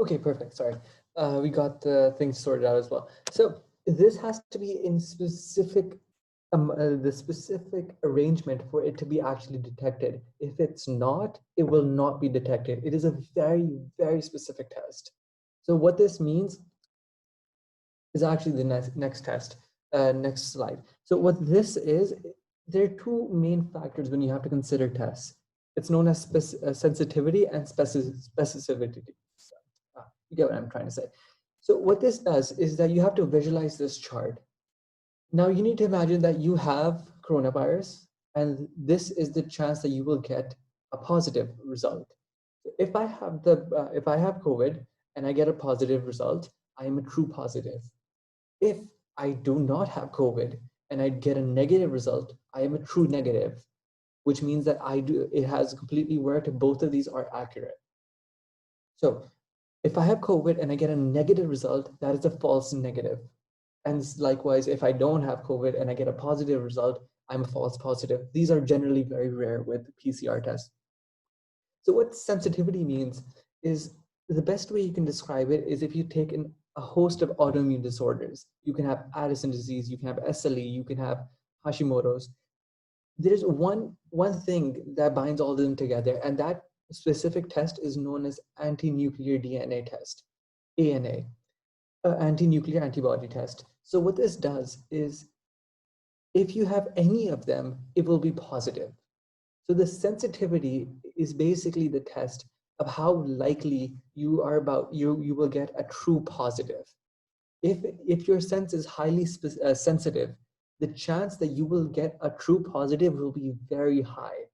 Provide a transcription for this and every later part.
Okay, perfect. Sorry. We got the things sorted out as well. So this has to be in specific, the specific arrangement for it to be actually detected. If it's not, it will not be detected. It is a very, very specific test. So what this means is actually the next test, next slide. So what this is, there are two main factors when you have to consider tests. It's known as sensitivity and specificity. You get what I'm trying to say. So what this does is that you have to visualize this chart. Now you need to imagine that you have coronavirus, and this is the chance that you will get a positive result. If I have COVID and I get a positive result, I am a true positive. If I do not have COVID and I get a negative result, I am a true negative, which means that it has completely worked. Both of these are accurate. So if I have COVID and I get a negative result, that is a false negative. And likewise, if I don't have COVID and I get a positive result, I'm a false positive. These are generally very rare with PCR tests. So what sensitivity means is the best way you can describe it is if you take a host of autoimmune disorders. You can have Addison disease, you can have SLE, you can have Hashimoto's. There's one thing that binds all of them together, and that specific test is known as anti-nuclear DNA test, ANA, anti-nuclear antibody test. So what this does is if you have any of them, it will be positive. So the sensitivity is basically the test of how likely you will get a true positive. If your sense is highly sensitive, the chance that you will get a true positive will be very high.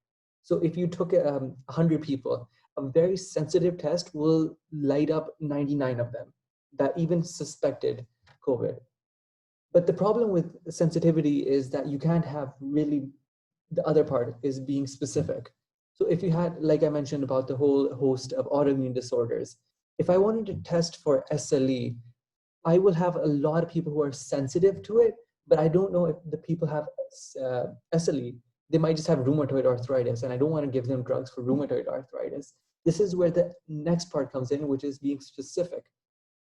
So if you took 100 people, a very sensitive test will light up 99 of them that even suspected COVID. But the problem with sensitivity is that you can't have really, the other part is being specific. So if you had, like I mentioned about the whole host of autoimmune disorders, if I wanted to test for SLE, I will have a lot of people who are sensitive to it, but I don't know if the people have SLE. They might just have rheumatoid arthritis, and I don't want to give them drugs for rheumatoid arthritis. This is where the next part comes in, which is being specific.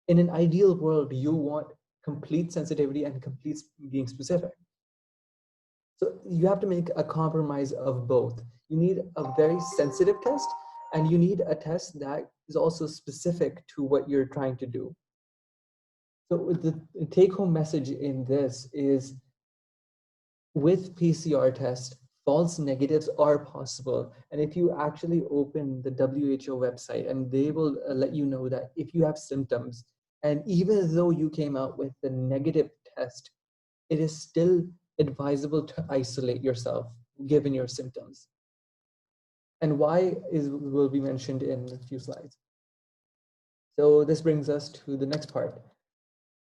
In an ideal world, you want complete sensitivity and complete being specific. So you have to make a compromise of both. You need a very sensitive test, and you need a test that is also specific to what you're trying to do. So the take-home message in this is, with PCR tests, false negatives are possible. And if you actually open the WHO website, and they will let you know that if you have symptoms, and even though you came out with the negative test, it is still advisable to isolate yourself given your symptoms. And why will be mentioned in a few slides. So this brings us to the next part,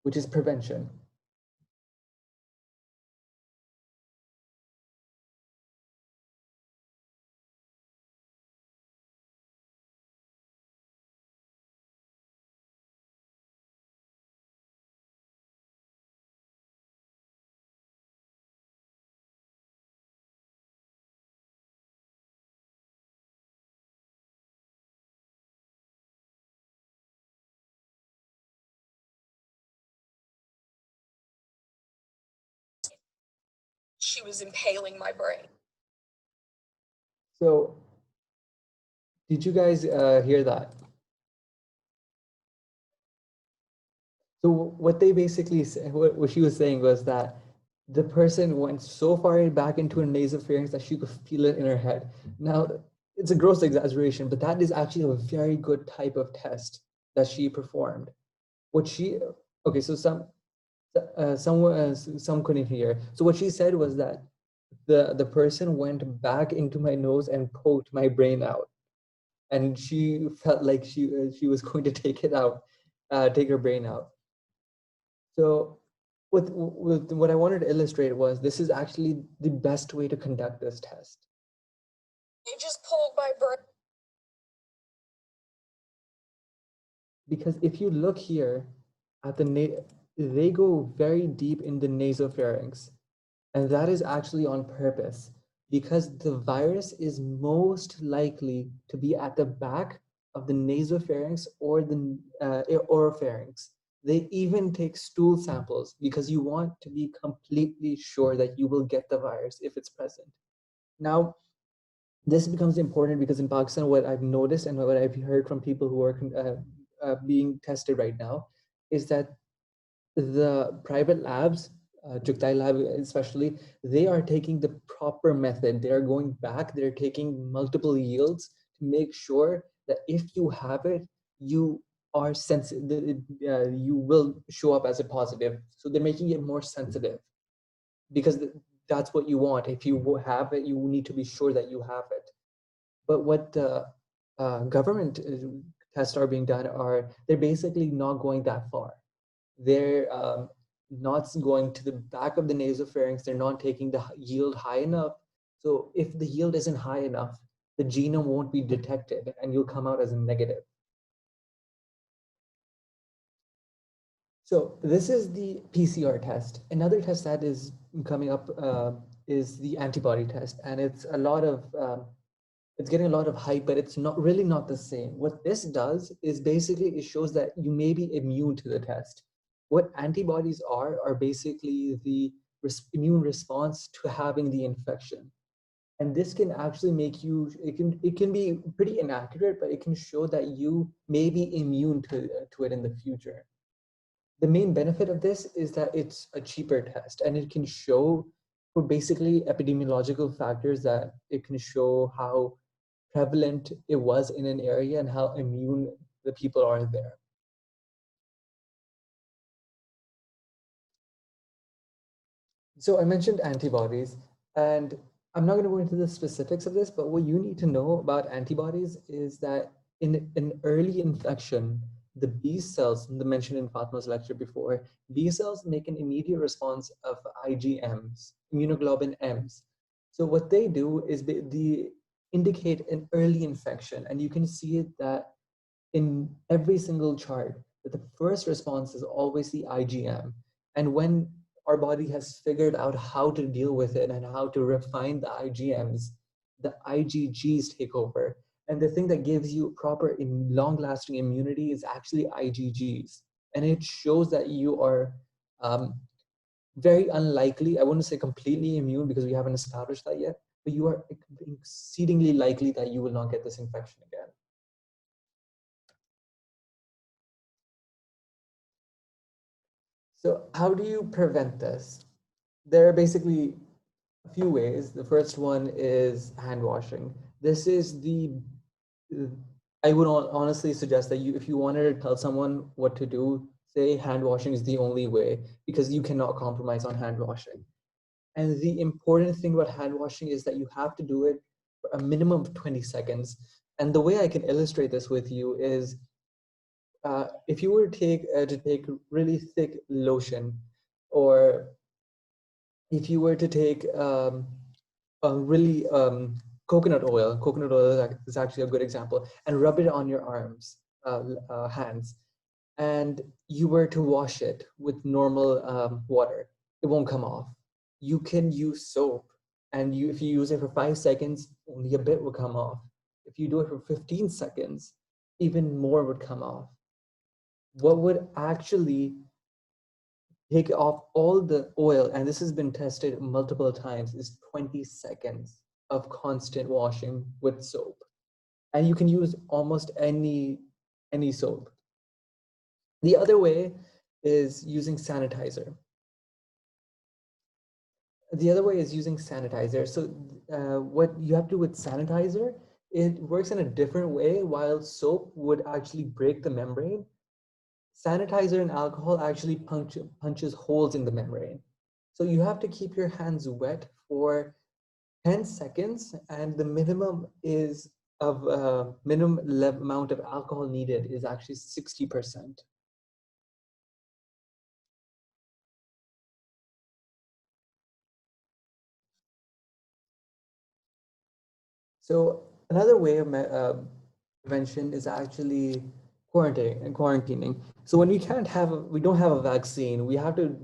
which is prevention. She was impaling my brain. So did you guys hear that? So what they basically what she was saying was that the person went so far back into her nasopharynx that she could feel it in her head. Now, it's a gross exaggeration, but that is actually a very good type of test that she performed. What she okay, so some couldn't hear. So what she said was that the person went back into my nose and poked my brain out, and she felt like she was going to take it out, take her brain out. So what I wanted to illustrate was this is actually the best way to conduct this test. You just pulled my brain. Because if you look here at they go very deep in the nasopharynx, and that is actually on purpose because the virus is most likely to be at the back of the nasopharynx or the oropharynx. They even take stool samples because you want to be completely sure that you will get the virus if it's present. Now, this becomes important because in Pakistan, what I've noticed and what I've heard from people who are being tested right now is that the private labs, Juktai Lab especially, they are taking the proper method. They are going back, they're taking multiple yields to make sure that if you have it, you are sensitive, you will show up as a positive. So they're making it more sensitive because that's what you want. If you have it, you need to be sure that you have it. But what the government tests are being done are, they're basically not going that far. They're not going to the back of the nasopharynx. They're not taking the yield high enough. So if the yield isn't high enough, the genome won't be detected and you'll come out as a negative. So this is the PCR test. Another test that is coming up is the antibody test. And it's a lot of, it's getting a lot of hype, but it's not really not the same. What this does is basically it shows that you may be immune to the test. What antibodies are basically the immune response to having the infection. And this can actually make you, it can be pretty inaccurate, but it can show that you may be immune to it in the future. The main benefit of this is that it's a cheaper test and it can show for basically epidemiological factors, that it can show how prevalent it was in an area and how immune the people are there. So I mentioned antibodies, and I'm not going to go into the specifics of this, but what you need to know about antibodies is that in an early infection, the B cells, the mentioned in Fatma's lecture before, B cells make an immediate response of IgMs, immunoglobulin Ms. So what they do is they indicate an early infection, and you can see it that in every single chart, that the first response is always the IgM. And when our body has figured out how to deal with it and how to refine the IgMs, the IgGs take over. And the thing that gives you proper long-lasting immunity is actually IgGs. And it shows that you are very unlikely, I wouldn't say completely immune because we haven't established that yet, but you are exceedingly likely that you will not get this infection again. So how do you prevent this? There are basically a few ways. The first one is hand washing. This is I would honestly suggest that if you wanted to tell someone what to do, say hand washing is the only way, because you cannot compromise on hand washing. And the important thing about hand washing is that you have to do it for a minimum of 20 seconds. And the way I can illustrate this with you is, if you were to take really thick lotion, or if you were to take a really coconut oil is actually a good example, and rub it on your arms, hands, and you were to wash it with normal water, it won't come off. You can use soap, and if you use it for 5 seconds, only a bit will come off. If you do it for 15 seconds, even more would come off. What would actually take off all the oil, and this has been tested multiple times, is 20 seconds of constant washing with soap. And you can use almost any soap. The other way is using sanitizer. So what you have to do with sanitizer, it works in a different way. While soap would actually break the membrane, sanitizer and alcohol actually punches holes in the membrane. So you have to keep your hands wet for 10 seconds, and the minimum is of minimum amount of alcohol needed is actually 60%. So another way of prevention is actually quarantining. So when we don't have a vaccine, we have to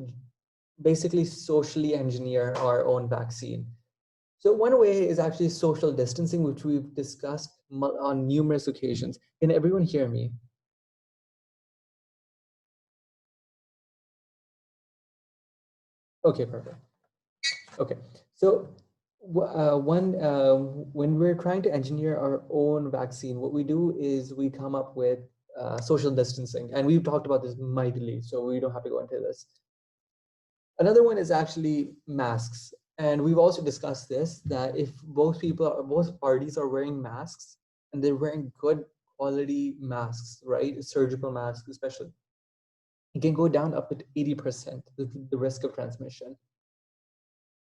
basically socially engineer our own vaccine. So one way is actually social distancing, which we've discussed on numerous occasions. Can everyone hear me? Okay, perfect. Okay, so when we're trying to engineer our own vaccine, what we do is we come up with social distancing, and we've talked about this mightily, so we don't have to go into this. Another one is actually masks, and we've also discussed this, that if both parties are wearing masks and they're wearing good quality masks, right, surgical masks especially, it can go down up to 80% the risk of transmission.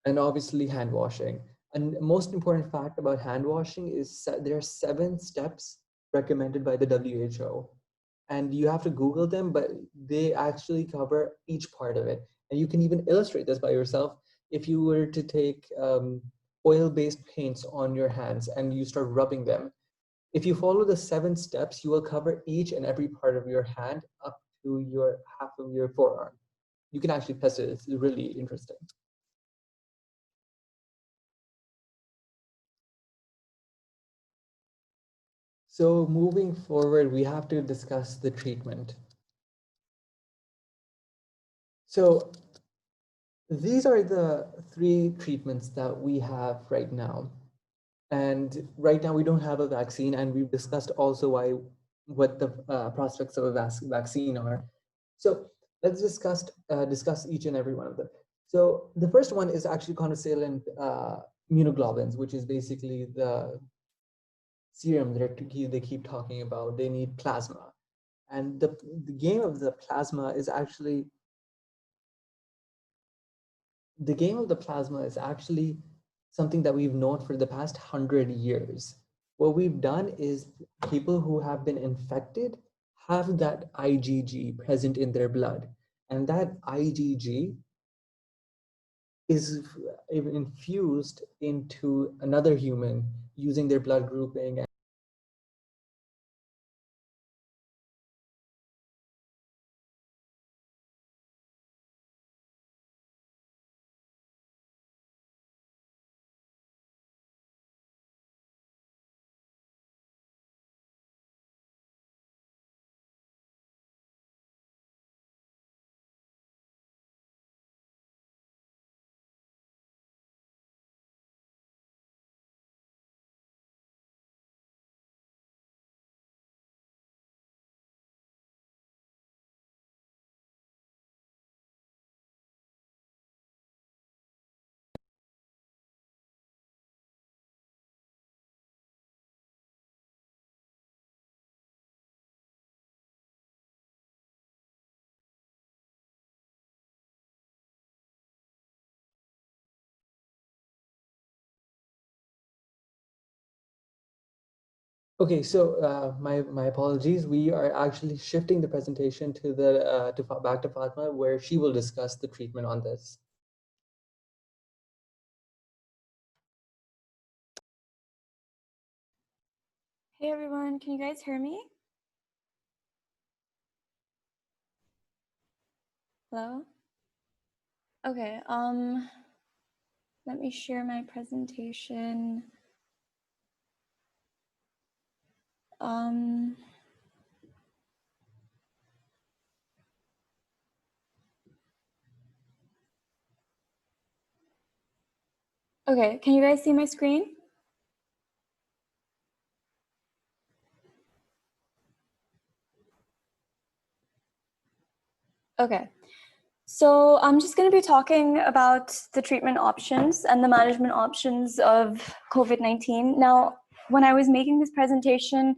And obviously hand washing. And most important fact about hand washing is there are 7 steps recommended by the WHO. And you have to Google them, but they actually cover each part of it. And you can even illustrate this by yourself if you were to take oil-based paints on your hands and you start rubbing them. If you follow the 7 steps, you will cover each and every part of your hand up to your half of your forearm. You can actually test it. It's really interesting. So moving forward, we have to discuss the treatment. So these are the 3 treatments that we have right now. And right now we don't have a vaccine, and we've discussed also what the prospects of a vaccine are. So let's discuss each and every one of them. So the first one is actually convalescent immunoglobulins, which is basically the serum that they keep talking about. They need plasma. And the game of the plasma is actually something that we've known for the past 100 years. What we've done is people who have been infected have that IgG present in their blood. And that IgG is infused into another human using their blood grouping. Okay, so my apologies. We are actually shifting the presentation to back to Fatma, where she will discuss the treatment on this. Hey everyone, can you guys hear me? Hello? Okay, let me share my presentation. Okay, can you guys see my screen? Okay, so I'm just going to be talking about the treatment options and the management options of COVID-19. Now, when I was making this presentation,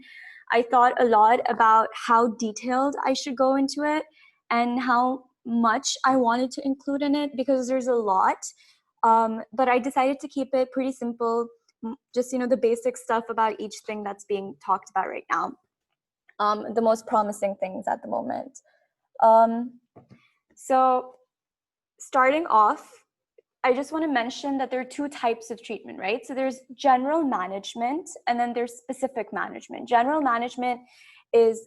I thought a lot about how detailed I should go into it and how much I wanted to include in it, because there's a lot. But I decided to keep it pretty simple, just the basic stuff about each thing that's being talked about right now, the most promising things at the moment. So starting off, I just want to mention that there are 2 types of treatment, right? So there's general management and then there's specific management. General management is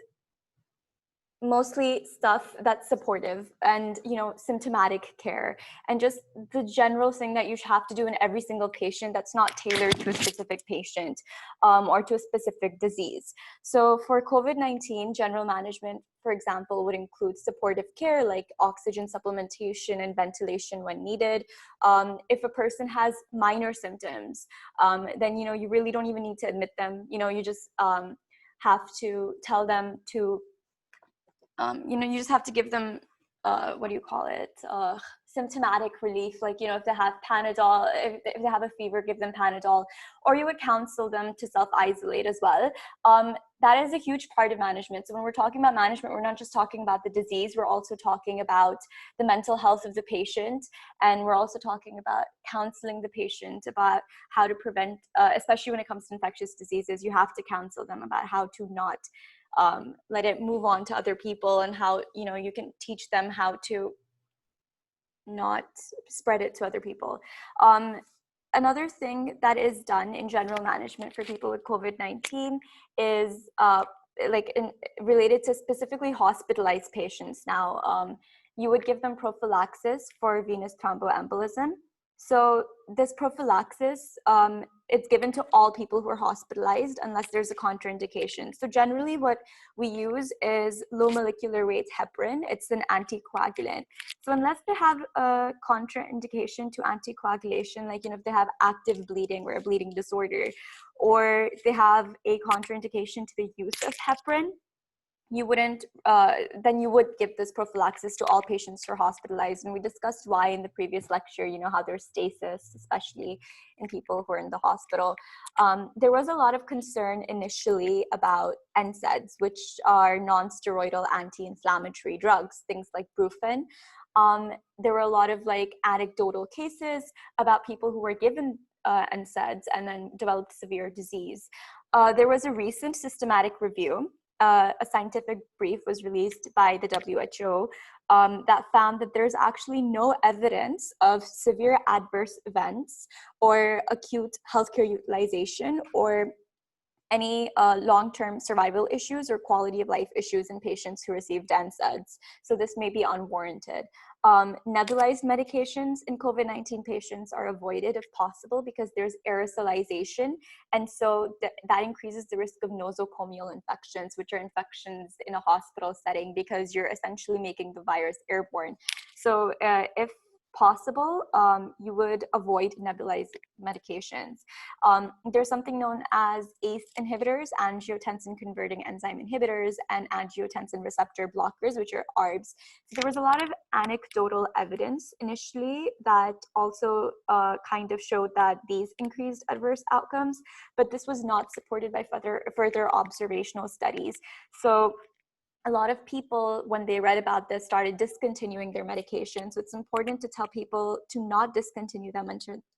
mostly stuff that's supportive and, you know, symptomatic care, and just the general thing that you have to do in every single patient that's not tailored to a specific patient, or to a specific disease. So for COVID-19, general management, for example, would include supportive care like oxygen supplementation and ventilation when needed. If a person has minor symptoms, then, you know, you really don't even need to admit them. You know, you just have to tell them to, you know, you just have to give them, what do you call it? Symptomatic relief. Like, you know, if they have Panadol, if they have a fever, give them Panadol, or you would counsel them to self-isolate as well. That is a huge part of management. So when we're talking about management, we're not just talking about the disease, we're also talking about the mental health of the patient. And we're also talking about counseling the patient about how to prevent, especially when it comes to infectious diseases, you have to counsel them about how to not let it move on to other people, and how, you know, you can teach them how to not spread it to other people. Another thing that is done in general management for people with COVID-19 is related to specifically hospitalized patients. Now, you would give them prophylaxis for venous thromboembolism. So this prophylaxis, it's given to all people who are hospitalized unless there's a contraindication. So generally what we use is low molecular weight heparin. It's an anticoagulant. So unless they have a contraindication to anticoagulation, like, you know, if they have active bleeding or a bleeding disorder, or they have a contraindication to the use of heparin, you wouldn't, then you would give this prophylaxis to all patients who are hospitalized. And we discussed why in the previous lecture, you know, how there's stasis, especially in people who are in the hospital. There was a lot of concern initially about NSAIDs, which are non-steroidal anti-inflammatory drugs, things like Brufen. There were a lot of like anecdotal cases about people who were given NSAIDs and then developed severe disease. There was a recent systematic review. A scientific brief was released by the WHO that found that there's actually no evidence of severe adverse events or acute healthcare utilization or any long-term survival issues or quality of life issues in patients who received NSAIDs. So this may be unwarranted. Nebulized medications in COVID-19 patients are avoided if possible because there's aerosolization. And so that increases the risk of nosocomial infections, which are infections in a hospital setting because you're essentially making the virus airborne. So if possible, you would avoid nebulized medications. There's something known as ACE inhibitors, angiotensin converting enzyme inhibitors, and angiotensin receptor blockers, which are ARBs. So there was a lot of anecdotal evidence initially that also kind of showed that these increased adverse outcomes, but this was not supported by further observational studies. So a lot of people, when they read about this, started discontinuing their medication. So it's important to tell people to not discontinue them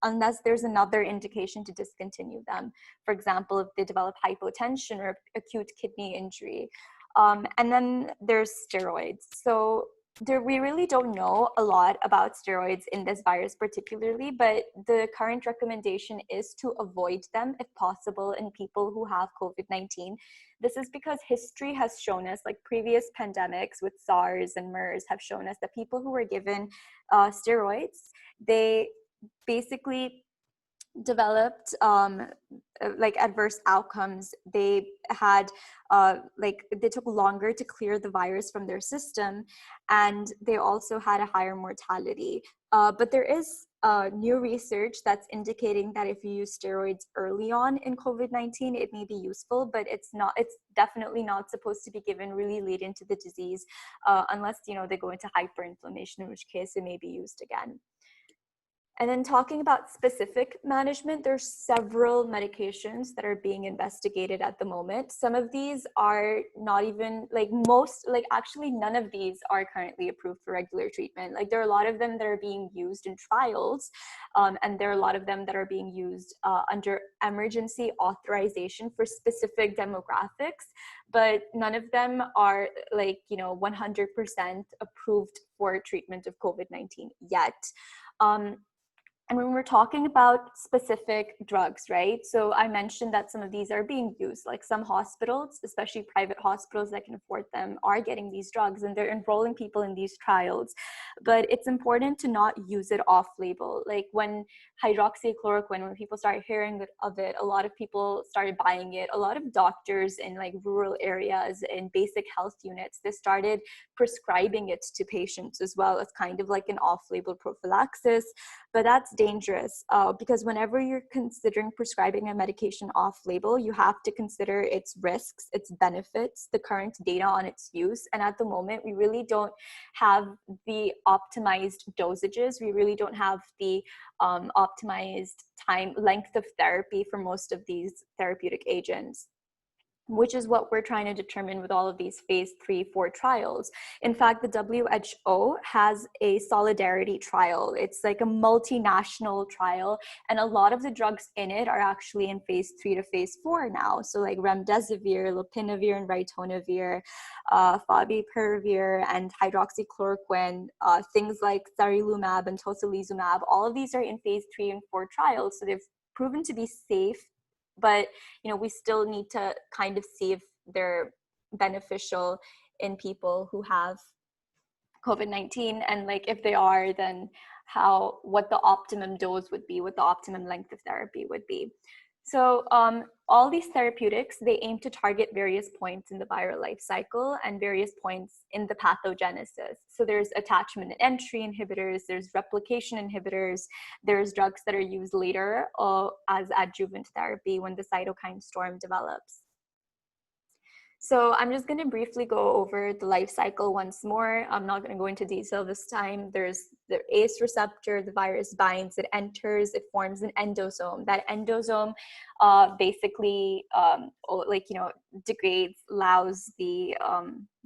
unless there's another indication to discontinue them. For example, if they develop hypotension or acute kidney injury. And then there's steroids. So we really don't know a lot about steroids in this virus particularly, but the current recommendation is to avoid them if possible in people who have COVID-19. This is because history has shown us, like previous pandemics with SARS and MERS have shown us that people who were given steroids, they basically developed like adverse outcomes. They had they took longer to clear the virus from their system, and they also had a higher mortality. But there is new research that's indicating that if you use steroids early on in COVID-19, it may be useful, but it's definitely not supposed to be given really late into the disease, unless, you know, they go into hyperinflammation, in which case it may be used again. And then talking about specific management, there's several medications that are being investigated at the moment. Some of these are not even, actually none of these are currently approved for regular treatment. Like there are a lot of them that are being used in trials, and there are a lot of them that are being used under emergency authorization for specific demographics, but none of them are 100% approved for treatment of COVID-19 yet. And when we're talking about specific drugs, right? So I mentioned that some of these are being used, like some hospitals, especially private hospitals that can afford them, are getting these drugs and they're enrolling people in these trials. But it's important to not use it off label. Like when hydroxychloroquine, when people started hearing of it, a lot of people started buying it. A lot of doctors in like rural areas, in basic health units, they started prescribing it to patients as well as kind of like an off-label prophylaxis. But that's dangerous because whenever you're considering prescribing a medication off-label, you have to consider its risks, its benefits, the current data on its use. And at the moment, we really don't have the optimized dosages. We really don't have the optimized length of therapy for most of these therapeutic agents, which is what we're trying to determine with all of these phase 3-4 trials. In fact, the WHO has a solidarity trial. It's like a multinational trial, and a lot of the drugs in it are actually in phase 3 to phase 4 now. So like remdesivir, lopinavir, and ritonavir, favipiravir, and hydroxychloroquine, things like sarilumab and tocilizumab, all of these are in phase 3 and 4 trials. So they've proven to be safe, but we still need to kind of see if they're beneficial in people who have COVID-19, and like if they are, then what the optimum dose would be, what the optimum length of therapy would be. So all these therapeutics, they aim to target various points in the viral life cycle and various points in the pathogenesis. So there's attachment and entry inhibitors, there's replication inhibitors, there's drugs that are used later as adjuvant therapy when the cytokine storm develops. So I'm just going to briefly go over the life cycle once more. I'm not going to go into detail this time. There's the ACE receptor, the virus binds, it enters, it forms an endosome. That endosome basically degrades, allows the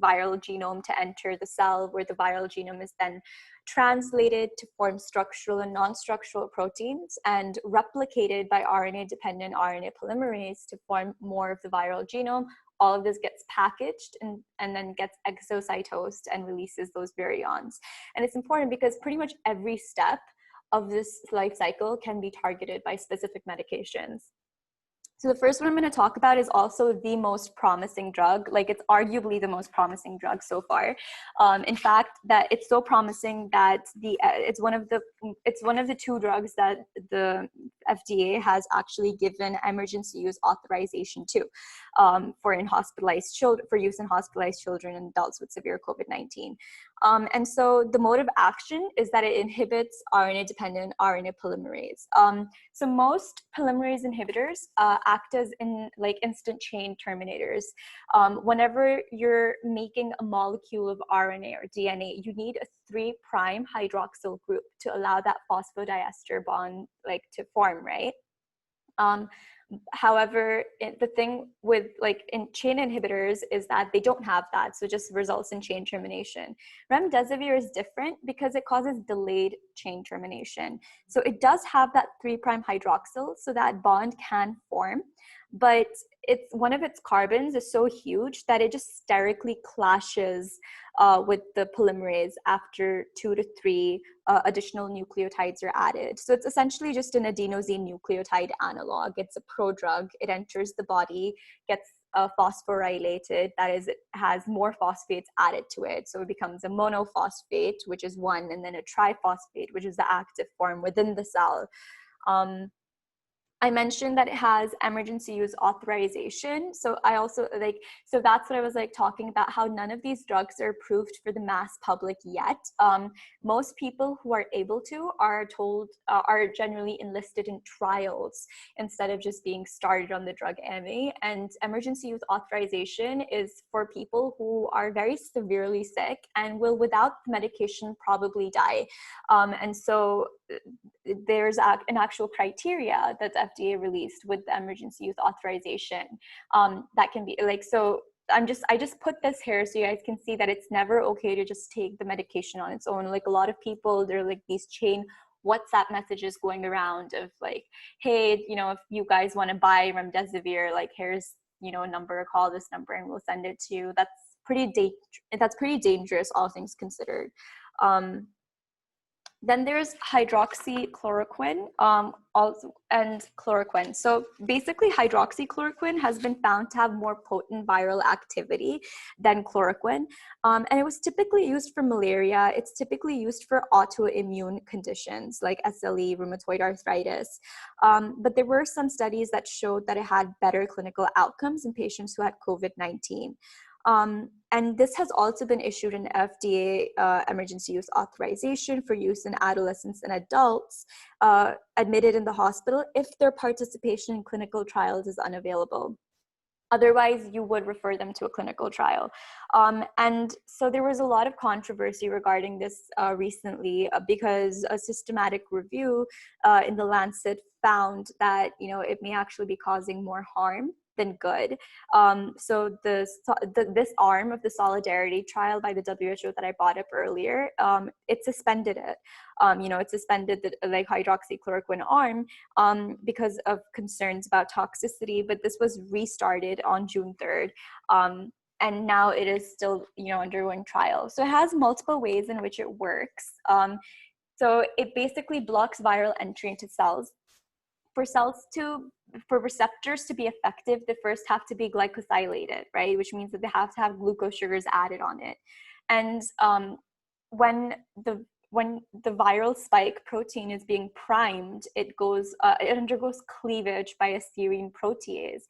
viral genome to enter the cell, where the viral genome is then translated to form structural and non-structural proteins and replicated by RNA-dependent RNA polymerase to form more of the viral genome. All of this gets packaged and then gets exocytosed and releases those virions. And it's important because pretty much every step of this life cycle can be targeted by specific medications. So the first one I'm going to talk about is also the most promising drug. Like, it's arguably the most promising drug so far. In fact, that it's so promising that it's one of the two drugs that the FDA has actually given emergency use authorization to for use in hospitalized children and adults with severe COVID-19. And so the mode of action is that it inhibits RNA-dependent RNA polymerase. So most polymerase inhibitors act as instant chain terminators. Whenever you're making a molecule of RNA or DNA, you need a 3' hydroxyl group to allow that phosphodiester bond to form, right? However, the thing with in chain inhibitors is that they don't have that, so it just results in chain termination. Remdesivir is different because it causes delayed chain termination. So it does have that 3' hydroxyl, so that bond can form, but one of its carbons is so huge that it just sterically clashes with the polymerase after 2 to 3 additional nucleotides are added. So it's essentially just an adenosine nucleotide analog. It's a prodrug. It enters the body, gets phosphorylated, that is, it has more phosphates added to it. So it becomes a monophosphate, which is one, and then a triphosphate, which is the active form within the cell. I mentioned that it has emergency use authorization. So so that's what I was talking about, how none of these drugs are approved for the mass public yet. Most people who are able to are generally enlisted in trials instead of just being started on the drug AMA. And emergency use authorization is for people who are very severely sick and will, without the medication, probably die. And so there's an actual criteria that the FDA released with the emergency use authorization that can be so I just put this here so you guys can see that it's never okay to just take the medication on its own. A lot of people, they're these chain WhatsApp messages going around of hey, if you guys want to buy remdesivir, here's a number, call this number and we'll send it to you. That's pretty dangerous, all things considered. Then there's hydroxychloroquine, also, and chloroquine. So basically, hydroxychloroquine has been found to have more potent viral activity than chloroquine. And it was typically used for malaria. It's typically used for autoimmune conditions like SLE, rheumatoid arthritis. But there were some studies that showed that it had better clinical outcomes in patients who had COVID-19. And this has also been issued an FDA emergency use authorization for use in adolescents and adults admitted in the hospital if their participation in clinical trials is unavailable. Otherwise, you would refer them to a clinical trial. And so there was a lot of controversy regarding this recently because a systematic review in the Lancet found that, it may actually be causing more harm than good. So this arm of the Solidarity trial by the WHO that I brought up earlier, it suspended it. It suspended the hydroxychloroquine arm because of concerns about toxicity, but this was restarted on June 3rd. And now it is still, undergoing trial. So it has multiple ways in which it works. So it basically blocks viral entry into cells. For receptors to be effective, they first have to be glycosylated, right? Which means that they have to have glucose sugars added on it. And when the viral spike protein is being primed, it undergoes cleavage by a serine protease.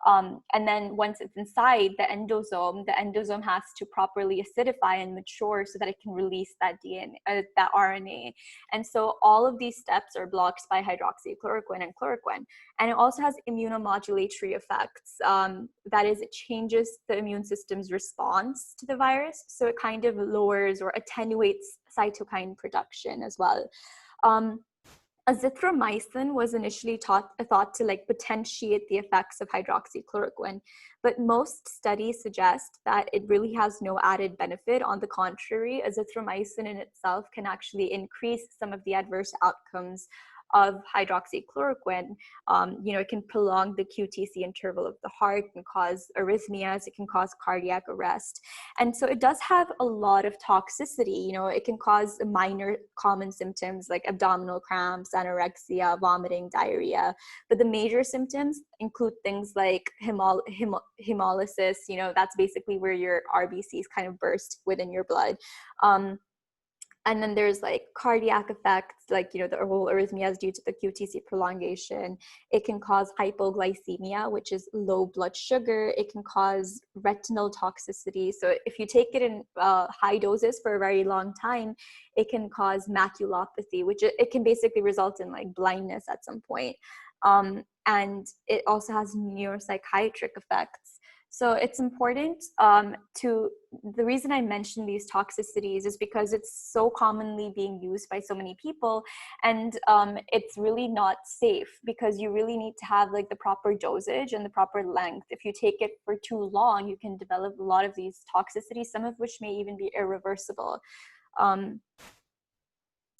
And then once it's inside the endosome has to properly acidify and mature so that it can release that DNA, that RNA. And so all of these steps are blocked by hydroxychloroquine and chloroquine. And it also has immunomodulatory effects. That is, it changes the immune system's response to the virus. So it kind of lowers or attenuates cytokine production as well. Azithromycin was initially thought to potentiate the effects of hydroxychloroquine, but most studies suggest that it really has no added benefit. On the contrary, azithromycin in itself can actually increase some of the adverse outcomes of hydroxychloroquine. It can prolong the QTc interval of the heart and cause arrhythmias. It can cause cardiac arrest. And so it does have a lot of toxicity. It can cause minor common symptoms like abdominal cramps, anorexia, vomiting, diarrhea. But the major symptoms include things like hemolysis. That's basically where your RBCs kind of burst within your blood. And then there's cardiac effects, the whole arrhythmias due to the QTc prolongation. It can cause hypoglycemia, which is low blood sugar. It can cause retinal toxicity. So if you take it in high doses for a very long time, it can cause maculopathy, which it can basically result in blindness at some point. And it also has neuropsychiatric effects. So it's important the reason I mention these toxicities is because it's so commonly being used by so many people, and it's really not safe because you really need to have the proper dosage and the proper length. If you take it for too long, you can develop a lot of these toxicities, some of which may even be irreversible.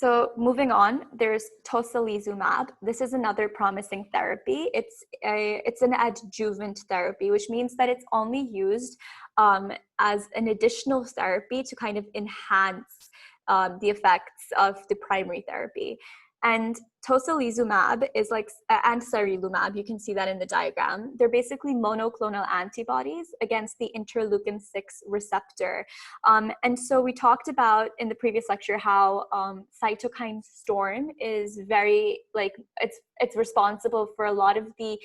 So moving on, there's tocilizumab. This is another promising therapy. It's an adjuvant therapy, which means that it's only used as an additional therapy to kind of enhance the effects of the primary therapy. And tocilizumab is and sarilumab, you can see that in the diagram. They're basically monoclonal antibodies against the interleukin-6 receptor. And so we talked about in the previous lecture how cytokine storm is very, it's responsible for a lot of the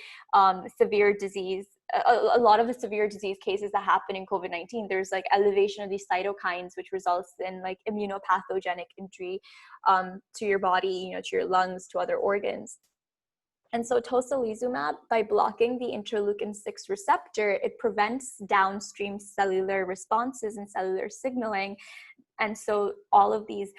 severe disease. A lot of the severe disease cases that happen in COVID-19, there's elevation of these cytokines, which results in immunopathogenic injury to your body, to your lungs, to other organs. And so tocilizumab, by blocking the interleukin-6 receptor, it prevents downstream cellular responses and cellular signaling. And so all of these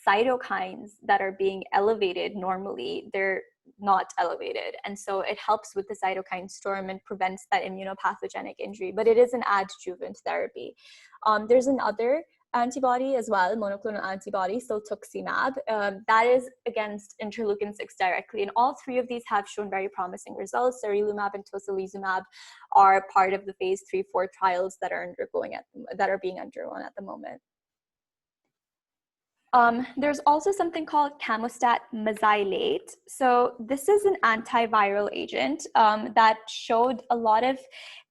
cytokines that are being elevated normally, they're not elevated. And so it helps with the cytokine storm and prevents that immunopathogenic injury, but it is an adjuvant therapy. There's another antibody as well, monoclonal antibody, siltuximab, that is against interleukin-6 directly. And all three of these have shown very promising results. Sarilumab and tocilizumab are part of the phase 3-4 trials that are being undergone at the moment. There's also something called camostat mesylate. So this is an antiviral agent that showed a lot of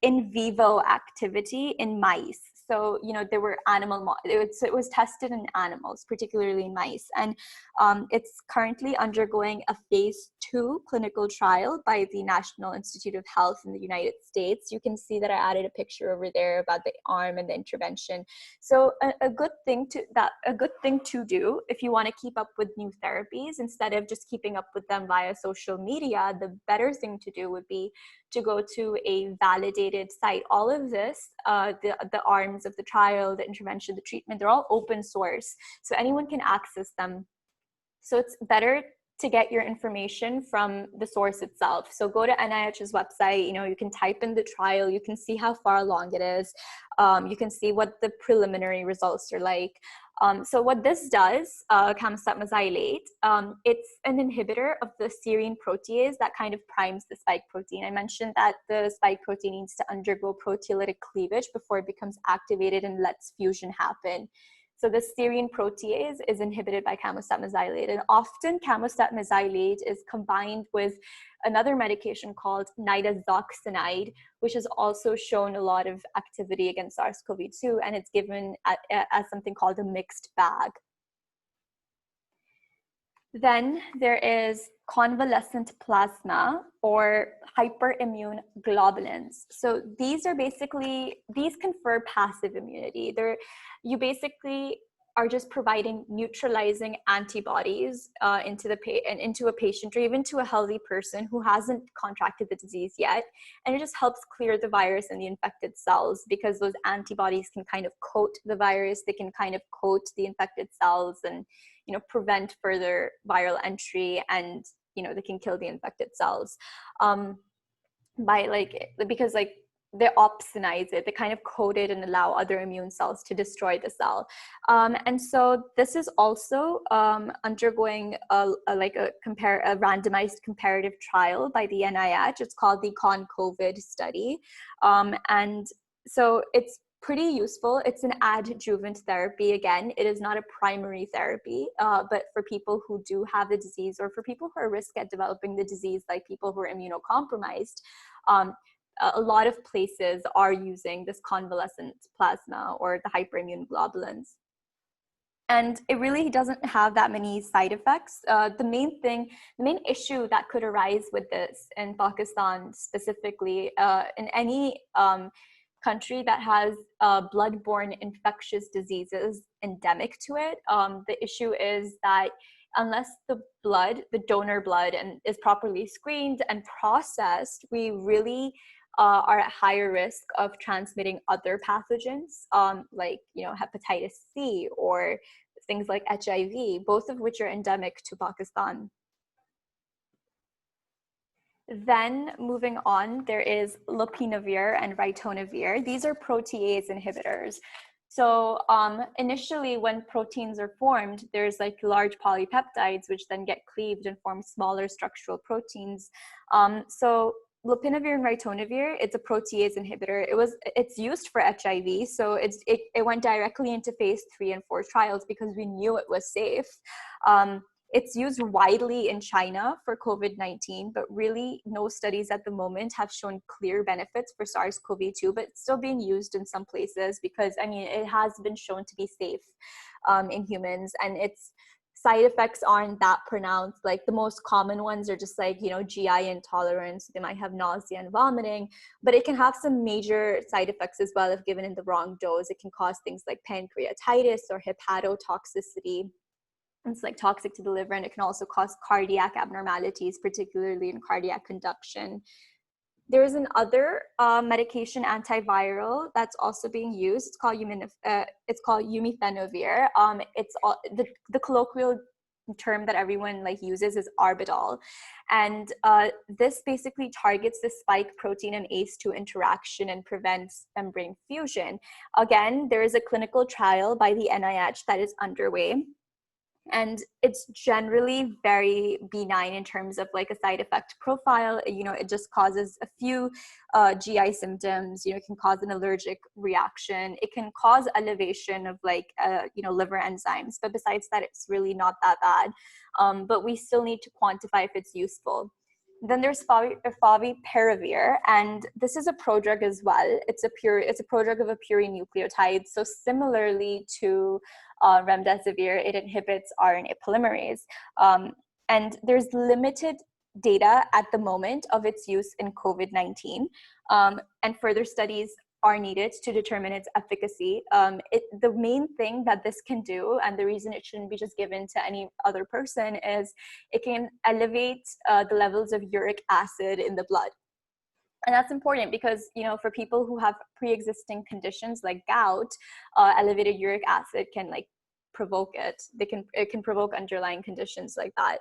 in vivo activity in mice. So, there were it was tested in animals, particularly in mice. And it's currently undergoing a phase 2 clinical trial by the National Institute of Health in the United States. You can see that I added a picture over there about the arm and the intervention. So a good thing to do if you want to keep up with new therapies instead of just keeping up with them via social media, the better thing to do would be to go to a validated site. All of this, the arms of the trial, the intervention, the treatment, they're all open source, so anyone can access them. So it's better to get your information from the source itself. So go to NIH's website, you can type in the trial, you can see how far along it is, you can see what the preliminary results are like. So what this does, camostat mesylate, it's an inhibitor of the serine protease that kind of primes the spike protein. I mentioned that the spike protein needs to undergo proteolytic cleavage before it becomes activated and lets fusion happen. So the serine protease is inhibited by camostat mesylate, and often camostat mesylate is combined with another medication called nitazoxanide, which has also shown a lot of activity against SARS-CoV-2, and it's given as something called a mixed bag. Then there is convalescent plasma or hyperimmune globulins. So these confer passive immunity. You basically are just providing neutralizing antibodies into a patient or even to a healthy person who hasn't contracted the disease yet. And it just helps clear the virus in the infected cells because those antibodies can kind of coat the virus, they can kind of coat the infected cells and prevent further viral entry, and they can kill the infected cells because they opsonize it, they kind of coat it and allow other immune cells to destroy the cell. And so this is also undergoing a randomized comparative trial by the NIH. It's called the CON-COVID study. And so it's pretty useful. It's an adjuvant therapy. Again, it is not a primary therapy, but for people who do have the disease or for people who are at risk at developing the disease, like people who are immunocompromised, a lot of places are using this convalescent plasma or the hyperimmune globulins. And it really doesn't have that many side effects. The main issue that could arise with this in Pakistan specifically, in any country that has bloodborne infectious diseases endemic to it, the issue is that unless the donor blood is properly screened and processed, we really are at higher risk of transmitting other pathogens, like hepatitis C or things like HIV, both of which are endemic to Pakistan. Then moving on, there is lopinavir and ritonavir. These are protease inhibitors. So initially when proteins are formed, there's large polypeptides, which then get cleaved and form smaller structural proteins. So lopinavir and ritonavir, it's a protease inhibitor. It's used for HIV. So it went directly into phase 3 and 4 trials because we knew it was safe. It's used widely in China for COVID-19, but really no studies at the moment have shown clear benefits for SARS-CoV-2, but it's still being used in some places because, it has been shown to be safe in humans, and its side effects aren't that pronounced. Like the most common ones are just GI intolerance. They might have nausea and vomiting, but it can have some major side effects as well if given in the wrong dose. It can cause things like pancreatitis or hepatotoxicity. It's toxic to the liver, and it can also cause cardiac abnormalities, particularly in cardiac conduction. There's another medication antiviral that's also being used. It's called umifenavir. The colloquial term that everyone uses is Arbidol, and this basically targets the spike protein and ACE2 interaction and prevents membrane fusion. Again, there is a clinical trial by the NIH that is underway. And it's generally very benign in terms of like a side effect profile. You know, it just causes a few GI symptoms. You know, it can cause an allergic reaction. It can cause elevation of like, you know, liver enzymes. But besides that, it's really not that bad. But we still need to quantify if it's useful. Then there's favipiravir, and this is a prodrug as well. It's a prodrug of a purine nucleotide. So similarly to remdesivir, it inhibits RNA polymerase. And there's limited data at the moment of its use in COVID-19, and further studies are needed to determine its efficacy. The main thing that this can do, and the reason it shouldn't be just given to any other person, is it can elevate the levels of uric acid in the blood. And that's important because, you know, for people who have pre-existing conditions like gout, elevated uric acid can like provoke it. It can provoke underlying conditions like that.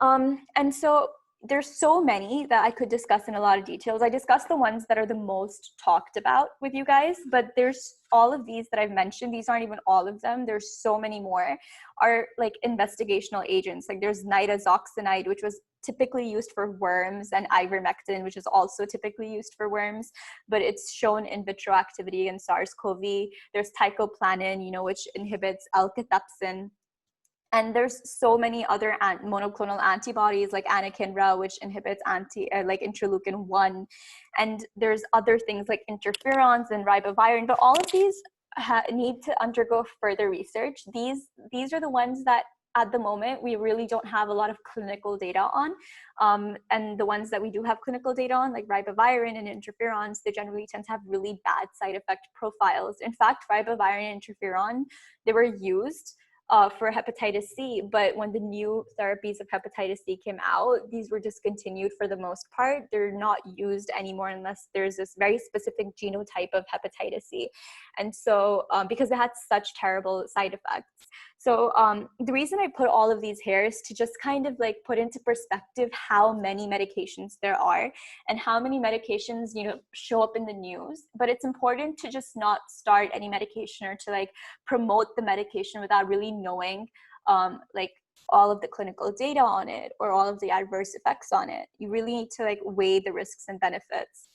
And so there's so many that I could discuss in a lot of details. I discussed the ones that are the most talked about with you guys, but there's all of these that I've mentioned. These aren't even all of them. There's so many more are like investigational agents. Like there's nitazoxanide, which was typically used for worms, and ivermectin, which is also typically used for worms, but it's shown in vitro activity in SARS-CoV. There's teicoplanin, you know, which inhibits alkithepsin. And there's so many other monoclonal antibodies like anakinra, which inhibits like interleukin-1. And there's other things like interferons and ribavirin, but all of these need to undergo further research. These are the ones that at the moment we really don't have a lot of clinical data on. And the ones that we do have clinical data on, like ribavirin and interferons, they generally tend to have really bad side effect profiles. In fact, ribavirin and interferon, they were used for hepatitis C, but when the new therapies of hepatitis C came out, these were discontinued for the most part. They're not used anymore unless there's this very specific genotype of hepatitis C. And so, because it had such terrible side effects. So the reason I put all of these here is to just kind of like put into perspective how many medications there are and how many medications, you know, show up in the news. But it's important to just not start any medication or to like promote the medication without really knowing like all of the clinical data on it or all of the adverse effects on it. You really need to like weigh the risks and benefits.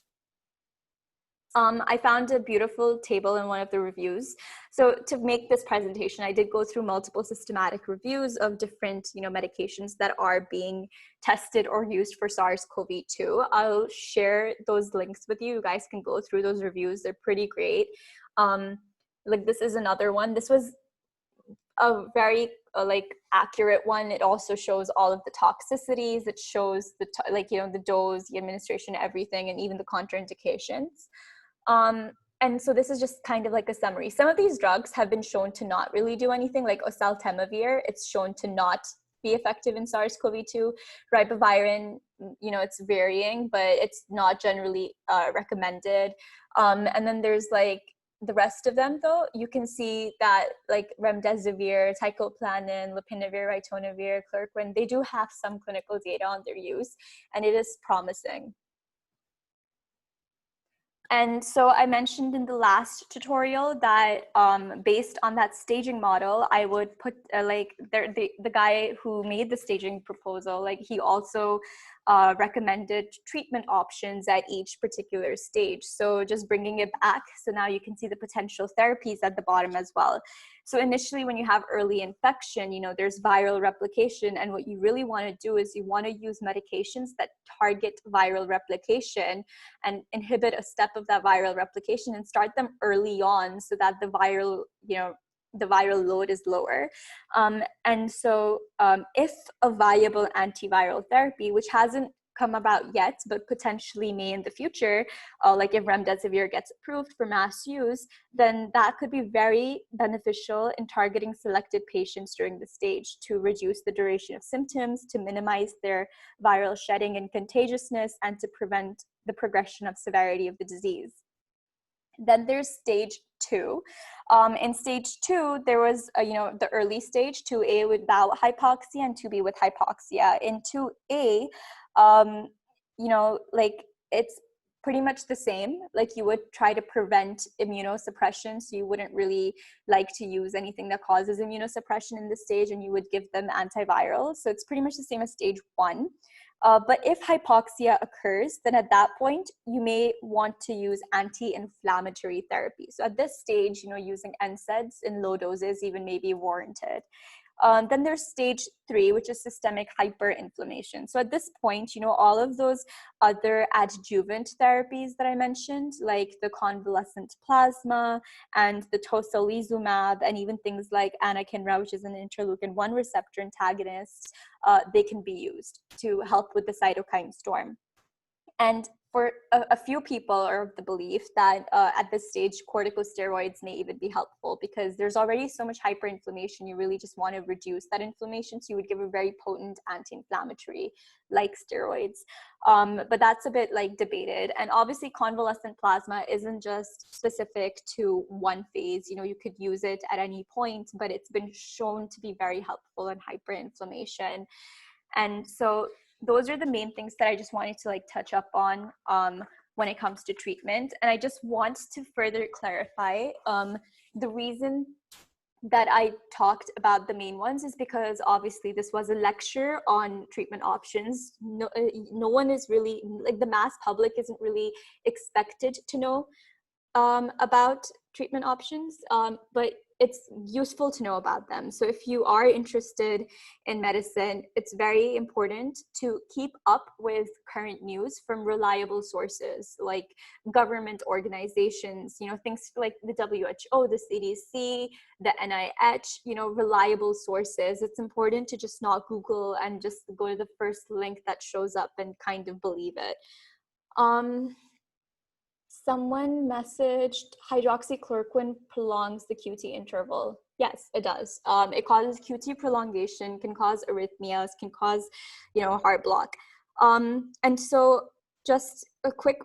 I found a beautiful table in one of the reviews. So to make this presentation, I did go through multiple systematic reviews of different, you know, medications that are being tested or used for SARS-CoV-2. I'll share those links with you. You guys can go through those reviews. They're pretty great. Like this is another one. This was a very like accurate one. It also shows all of the toxicities. It shows the like, you know, the dose, the administration, everything, and even the contraindications. And so this is just kind of like a summary. Some of these drugs have been shown to not really do anything, like oseltamivir. It's shown to not be effective in SARS-CoV-2. Ribavirin, you know, it's varying, but it's not generally recommended. And then there's like the rest of them, though. You can see that like remdesivir, teicoplanin, lopinavir, ritonavir, chloroquine, they do have some clinical data on their use, and it is promising. And so I mentioned in the last tutorial that based on that staging model, I would put like the guy who made the staging proposal, like he also recommended treatment options at each particular stage. So just bringing it back, so now you can see the potential therapies at the bottom as well. So initially when you have early infection, you know, there's viral replication, and what you really want to do is you want to use medications that target viral replication and inhibit a step of that viral replication and start them early on so that the viral, you know, the viral load is lower. And so if a viable antiviral therapy, which hasn't come about yet, but potentially may in the future, like if remdesivir gets approved for mass use, then that could be very beneficial in targeting selected patients during the stage to reduce the duration of symptoms, to minimize their viral shedding and contagiousness, and to prevent the progression of severity of the disease. Then there's stage 2. In stage 2, there was, you know, the early stage, 2A without hypoxia and 2B with hypoxia. In 2A, you know, like it's pretty much the same. Like you would try to prevent immunosuppression, so you wouldn't really like to use anything that causes immunosuppression in this stage, and you would give them antiviral. So it's pretty much the same as stage 1. But if hypoxia occurs, then at that point, you may want to use anti-inflammatory therapy. So at this stage, using NSAIDs in low doses even may be warranted. Then there's stage 3, which is systemic hyperinflammation. So at this point, all of those other adjuvant therapies that I mentioned, like the convalescent plasma and the tocilizumab, and even things like anakinra, which is an interleukin-1 receptor antagonist, they can be used to help with the cytokine storm. And for a few people are of the belief that at this stage, corticosteroids may even be helpful because there's already so much hyperinflammation. You really just want to reduce that inflammation. So you would give a very potent anti-inflammatory like steroids. But that's a bit like debated. And obviously convalescent plasma isn't just specific to one phase. You could use it at any point, but it's been shown to be very helpful in hyperinflammation. And so those are the main things that I just wanted to touch up on when it comes to treatment. And I just want to further clarify the reason that I talked about the main ones is because obviously this was a lecture on treatment options. No one is really, the mass public isn't really expected to know about treatment options, but it's useful to know about them. So if you are interested in medicine, it's very important to keep up with current news from reliable sources like government organizations, things like the WHO, the CDC, the NIH, reliable sources. It's important to just not Google and just go to the first link that shows up and kind of believe it. Someone messaged hydroxychloroquine prolongs the QT interval. Yes, it does. It causes QT prolongation, can cause arrhythmias, can cause, heart block. And so just a quick,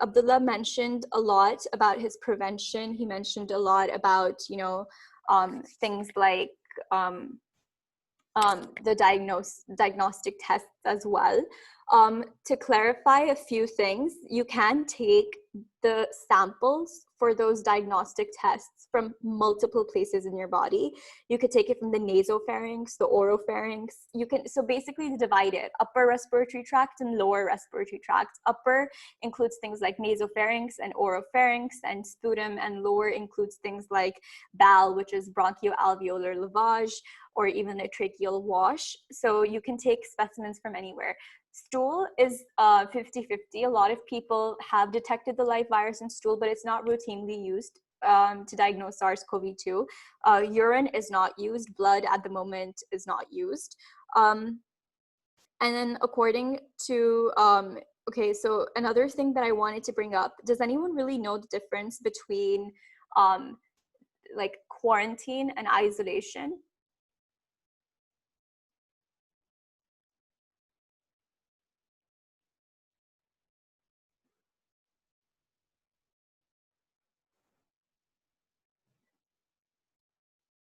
Abdullah mentioned a lot about his prevention. He mentioned a lot about, things like the diagnostic tests as well. To clarify a few things, you can take the samples for those diagnostic tests from multiple places in your body. You could take it from the nasopharynx, the oropharynx. So basically divide it, upper respiratory tract and lower respiratory tract. Upper includes things like nasopharynx and oropharynx and sputum, and lower includes things like BAL, which is bronchoalveolar lavage, or even a tracheal wash. So you can take specimens from anywhere. Stool is 50-50. A lot of people have detected the live virus in stool, but it's not routinely used to diagnose SARS-CoV-2. Urine is not used. Blood at the moment is not used. And then according to, okay, so another thing that I wanted to bring up, does anyone really know the difference between quarantine and isolation?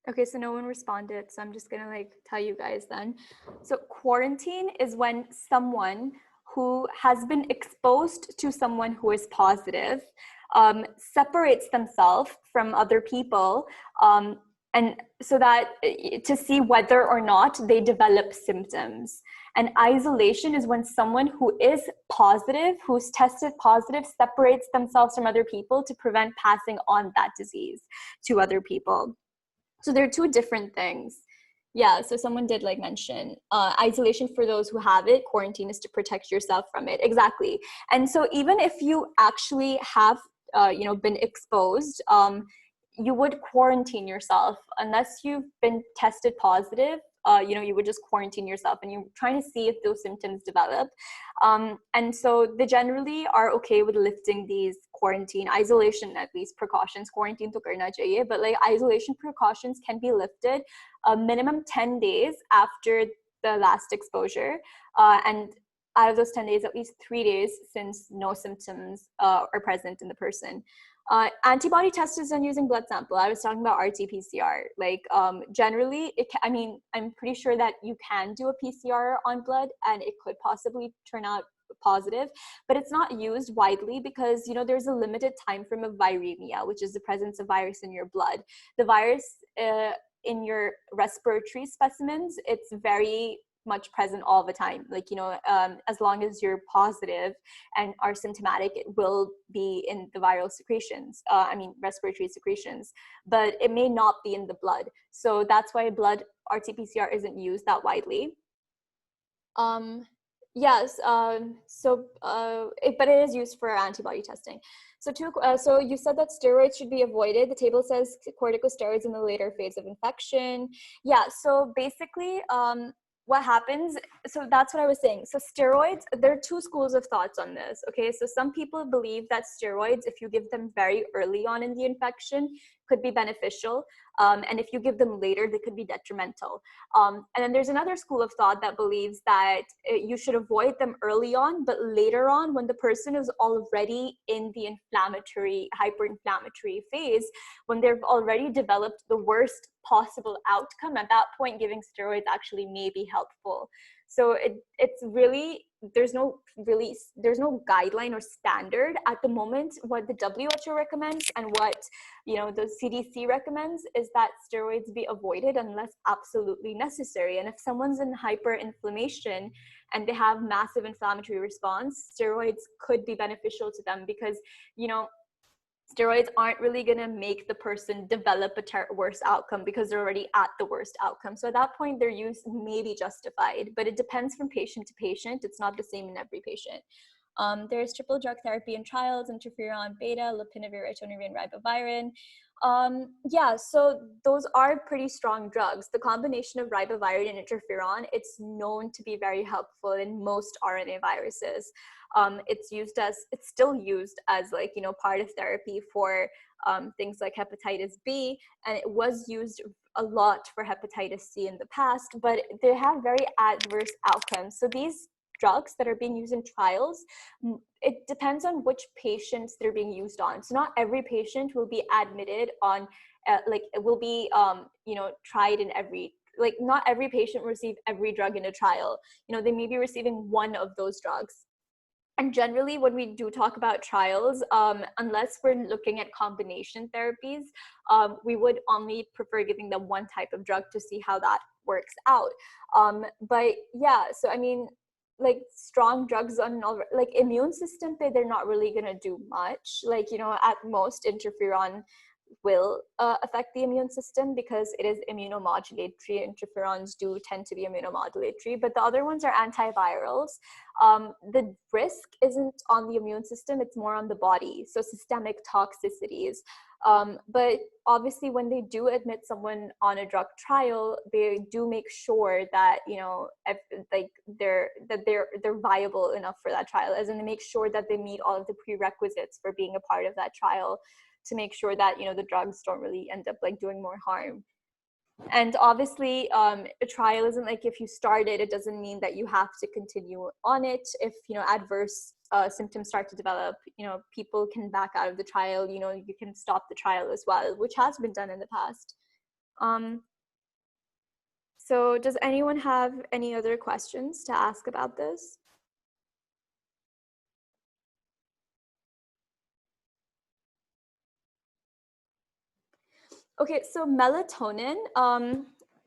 Okay, so no one responded, so I'm just gonna tell you guys then. So quarantine is when someone who has been exposed to someone who is positive separates themselves from other people, and so that to see whether or not they develop symptoms. And isolation is when someone who is positive, who's tested positive, separates themselves from other people to prevent passing on that disease to other people. So they're two different things. Yeah, so someone did mention isolation for those who have it, quarantine is to protect yourself from it. Exactly. And so even if you actually have, been exposed, you would quarantine yourself unless you've been tested positive. You would just quarantine yourself and you're trying to see if those symptoms develop. And so they generally are okay with lifting these quarantine, isolation, at least precautions. Quarantine to karna chahiye, but isolation precautions can be lifted a minimum 10 days after the last exposure. And out of those 10 days, at least 3 days since no symptoms are present in the person. Antibody test is done using blood sample. I was talking about RT-PCR. Generally, I'm pretty sure that you can do a PCR on blood, and it could possibly turn out positive, but it's not used widely because, you know, there's a limited time frame of viremia, which is the presence of virus in your blood. The virus in your respiratory specimens, it's very much present all the time. Like, you know, as long as you're positive and are symptomatic, it will be in the viral secretions, respiratory secretions, but it may not be in the blood. So that's why blood RT-PCR isn't used that widely. Yes, but it is used for antibody testing. So you said that steroids should be avoided. The table says corticosteroids in the later phase of infection. Yeah, so basically, what happens, so that's what I was saying. So steroids, there are two schools of thoughts on this, okay? So some people believe that steroids, if you give them very early on in the infection, could be beneficial. And if you give them later, they could be detrimental. And then there's another school of thought that believes that you should avoid them early on, but later on, when the person is already in the hyperinflammatory phase, when they've already developed the worst possible outcome, at that point, giving steroids actually may be helpful. So it's really, there's no guideline or standard at the moment. What the WHO recommends and what, you know, the CDC recommends is that steroids be avoided unless absolutely necessary. And if someone's in hyperinflammation and they have massive inflammatory response, steroids could be beneficial to them because, you know, steroids aren't really going to make the person develop a worse outcome because they're already at the worst outcome. So at that point, their use may be justified, but it depends from patient to patient. It's not the same in every patient. There's triple drug therapy in trials, interferon beta, lopinavir, ritonavir, and ribavirin. Yeah, so those are pretty strong drugs. The combination of ribavirin and interferon, it's known to be very helpful in most RNA viruses. It's still used as, like, you know, part of therapy for things like hepatitis B, and it was used a lot for hepatitis C in the past, but they have very adverse outcomes. So these drugs that are being used in trials, it depends on which patients they're being used on. So not every patient will be admitted on, it will be, you know, tried in every, like not every patient will receive every drug in a trial. You know, they may be receiving one of those drugs. And generally, when we do talk about trials, unless we're looking at combination therapies, we would only prefer giving them one type of drug to see how that works out. But yeah, so I mean, like strong drugs on like immune system, they're not really gonna do much. Like, you know, at most interferon will affect the immune system because it is immunomodulatory. Interferons do tend to be immunomodulatory, but the other ones are antivirals. The risk isn't on the immune system, it's more on the body, so systemic toxicities. But obviously when they do admit someone on a drug trial, they do make sure that, you know, they're viable enough for that trial, as in they make sure that they meet all of the prerequisites for being a part of that trial, to make sure that, you know, the drugs don't really end up like doing more harm. And obviously, a trial isn't like if you start it, it doesn't mean that you have to continue on it. If, you know, adverse symptoms start to develop, you know, people can back out of the trial. You know, you can stop the trial as well, which has been done in the past. So does anyone have any other questions to ask about this? Okay, so melatonin,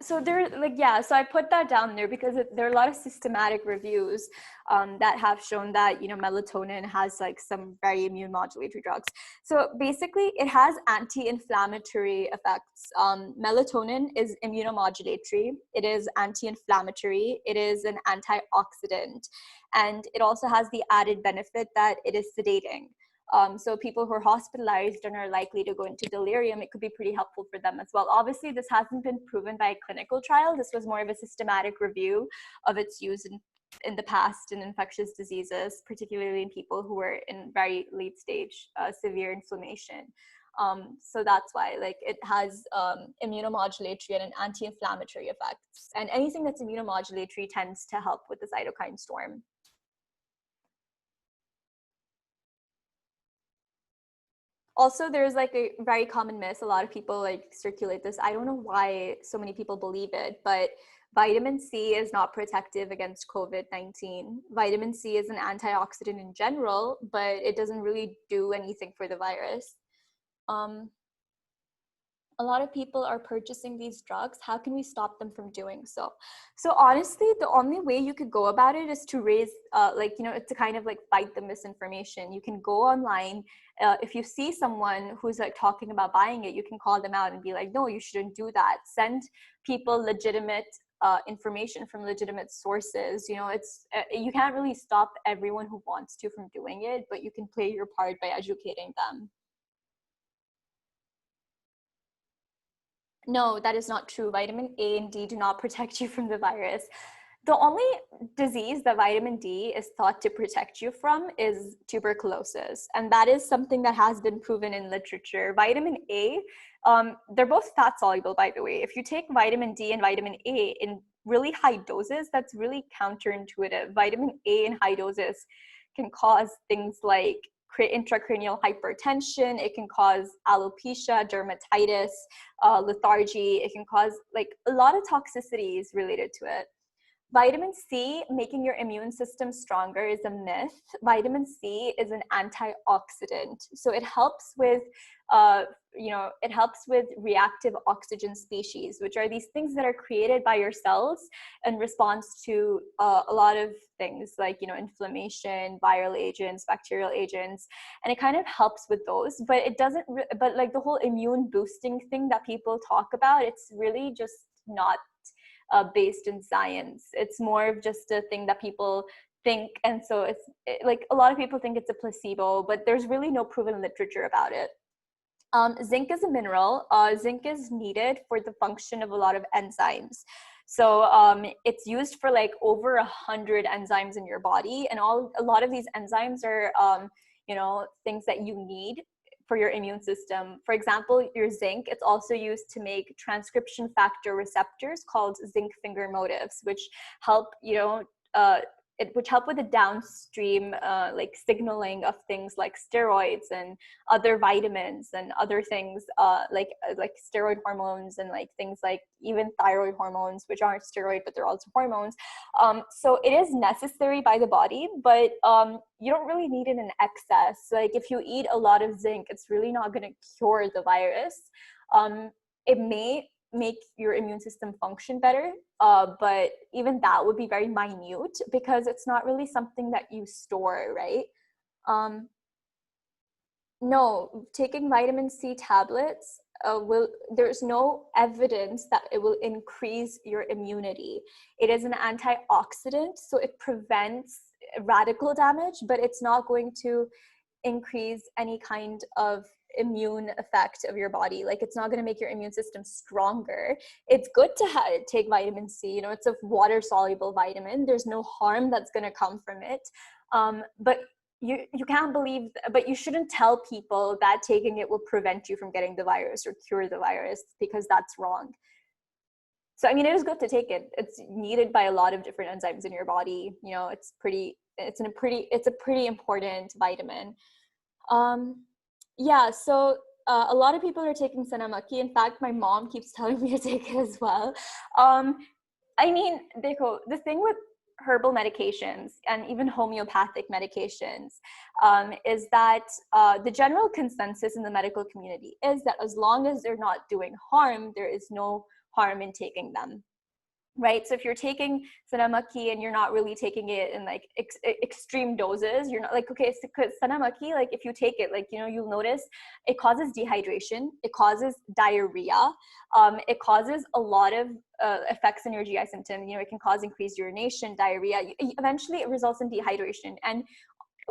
so there, like, yeah, so I put that down there because there are a lot of systematic reviews that have shown that, you know, melatonin has like some very immune modulatory drugs. So basically it has anti-inflammatory effects. Melatonin is immunomodulatory, it is anti-inflammatory, it is an antioxidant, and it also has the added benefit that it is sedating. So people who are hospitalized and are likely to go into delirium, it could be pretty helpful for them as well. Obviously, this hasn't been proven by a clinical trial. This was more of a systematic review of its use in the past in infectious diseases, particularly in people who were in very late stage severe inflammation. So that's why, like, it has immunomodulatory and an anti-inflammatory effects. And anything that's immunomodulatory tends to help with the cytokine storm. Also, there's like a very common myth. A lot of people like circulate this. I don't know why so many people believe it, but vitamin C is not protective against COVID-19. Vitamin C is an antioxidant in general, but it doesn't really do anything for the virus. A lot of people are purchasing these drugs. How can we stop them from doing so? So honestly, the only way you could go about it is to raise, it's to kind of like fight the misinformation. You can go online. If you see someone who's like talking about buying it, you can call them out and be like, no, you shouldn't do that. Send people legitimate information from legitimate sources. It's you can't really stop everyone who wants to from doing it, but you can play your part by educating them. No, that is not true. Vitamin A and D do not protect you from the virus. The only disease that vitamin D is thought to protect you from is tuberculosis. And that is something that has been proven in literature. Vitamin A, they're both fat soluble, by the way. If you take vitamin D and vitamin A in really high doses, that's really counterintuitive. Vitamin A in high doses can cause things like intracranial hypertension. It can cause alopecia, dermatitis, lethargy. It can cause like a lot of toxicities related to it. Vitamin C, making your immune system stronger, is a myth. Vitamin C is an antioxidant, so it helps with, it helps with reactive oxygen species, which are these things that are created by your cells in response to a lot of things like, inflammation, viral agents, bacterial agents, and it kind of helps with those. But it doesn't. But like the whole immune boosting thing that people talk about, it's really just not based in science. It's more of just a thing that people think, and so like a lot of people think it's a placebo, but there's really no proven literature about it. Zinc is a mineral. Zinc is needed for the function of a lot of enzymes. So it's used for like over 100 enzymes in your body, and a lot of these enzymes are things that you need for your immune system. For example, your zinc, it's also used to make transcription factor receptors called zinc finger motifs, which help, which help with the downstream like signaling of things like steroids and other vitamins and other things like steroid hormones and like things like even thyroid hormones, which aren't steroid, but they're also hormones. So it is necessary by the body, but you don't really need it in excess. Like if you eat a lot of zinc, it's really not going to cure the virus. It may make your immune system function better, but even that would be very minute because it's not really something that you store, right? No, taking vitamin C tablets there's no evidence that it will increase your immunity. It is an antioxidant, so it prevents radical damage, but it's not going to increase any kind of immune effect of your body. Like it's not going to make your immune system stronger. It's good to take vitamin C. It's a water soluble vitamin. There's no harm that's going to come from it. But you can't believe, but you shouldn't tell people that taking it will prevent you from getting the virus or cure the virus, because that's wrong. So, I mean, it is good to take it. It's needed by a lot of different enzymes in your body. It's a pretty important vitamin. Yeah, so a lot of people are taking Sanamaki. In fact, my mom keeps telling me to take it as well. I mean, the thing with herbal medications and even homeopathic medications is that the general consensus in the medical community is that as long as they're not doing harm, there is no harm in taking them. Right. So if you're taking Sanamaki and you're not really taking it in like extreme doses, you're not like, okay, because Sanamaki, like if you take it, like, you'll notice it causes dehydration, it causes diarrhea, it causes a lot of effects in your GI symptom. It can cause increased urination, diarrhea. Eventually it results in dehydration. And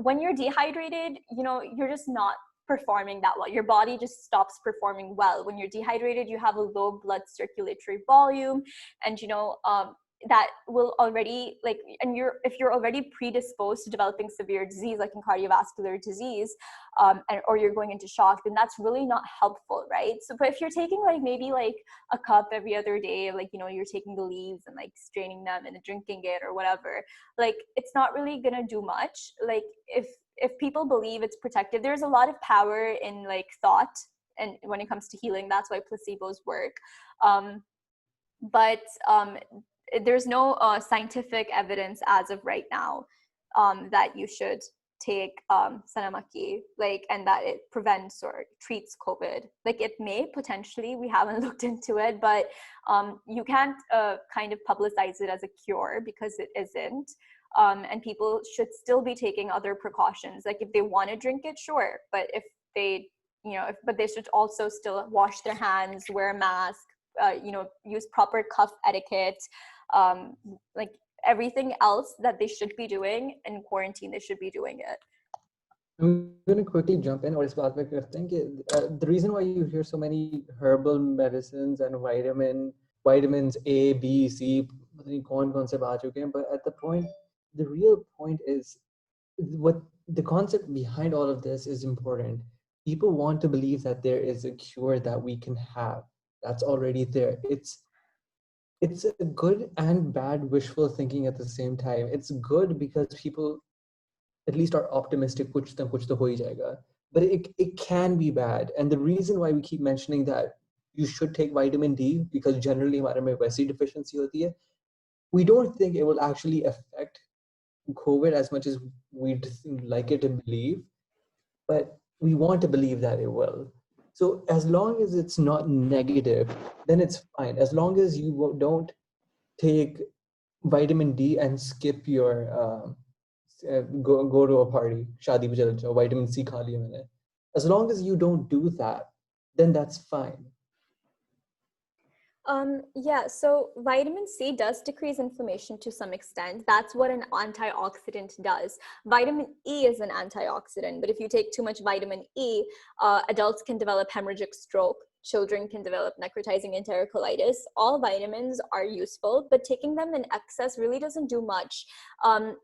when you're dehydrated, you're just not performing that well. Your body just stops performing well. When you're dehydrated, you have a low blood circulatory volume, and that will already if you're already predisposed to developing severe disease like in cardiovascular disease, or you're going into shock, then that's really not helpful, right? So but if you're taking like maybe like a cup every other day, like you're taking the leaves and like straining them and drinking it or whatever, like it's not really gonna do much. Like if people believe it's protective, there's a lot of power in like thought, and when it comes to healing, that's why placebos work. But there's no scientific evidence as of right now that you should take Sanamaki, like, and that it prevents or treats COVID. Like, it may potentially, we haven't looked into it, but you can't kind of publicize it as a cure because it isn't. And people should still be taking other precautions. Like, if they want to drink it, sure, but if they, but they should also still wash their hands, wear a mask, use proper cuff etiquette, like everything else that they should be doing in quarantine, they should be doing it. I'm going to quickly jump in. और इस बात पे करते हैं कि the reason why you hear so many herbal medicines and vitamins A, B, C, पता नहीं कौन से आ चुके हैं, but at the real point is what the concept behind all of this is important. People want to believe that there is a cure that we can have that's already there. It's a good and bad wishful thinking at the same time. It's good because people at least are optimistic, kuch to ho hi jayega. But it can be bad. And the reason why we keep mentioning that you should take vitamin D, because generally हमारे में वैसी deficiency होती है, we don't think it will actually affect COVID as much as we'd like it to believe, but we want to believe that it will. So as long as it's not negative, then it's fine. As long as you don't take vitamin D and skip your go to a party, शादी पे चले जाओ, vitamin C खा लिया मैंने. As long as you don't do that, then that's fine. Yeah, so vitamin C does decrease inflammation to some extent. That's what an antioxidant does. Vitamin E is an antioxidant, but if you take too much vitamin E, adults can develop hemorrhagic stroke. Children can develop necrotizing enterocolitis. All vitamins are useful, but taking them in excess really doesn't do much.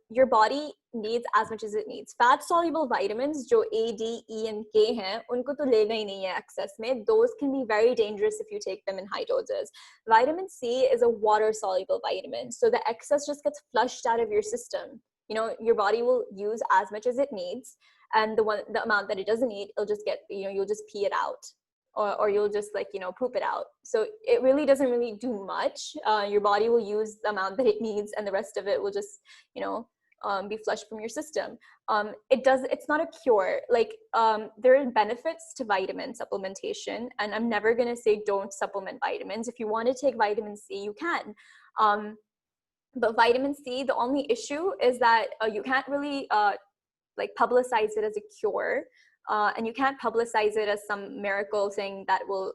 Your body needs as much as it needs. Fat-soluble vitamins, जो A, D, E, and K हैं, उनको तो लेना ही नहीं है excess में. Those can be very dangerous if you take them in high doses. Vitamin C is a water-soluble vitamin, so the excess just gets flushed out of your system. Your body will use as much as it needs, and the amount that it doesn't need, it'll just get, you'll just pee it out. Or you'll just poop it out. So it really doesn't really do much. Your body will use the amount that it needs, and the rest of it will just, be flushed from your system. It's not a cure. There are benefits to vitamin supplementation, and I'm never going to say don't supplement vitamins. If you want to take vitamin C, you can. But vitamin C, the only issue is that you can't really publicize it as a cure. And you can't publicize it as some miracle thing that will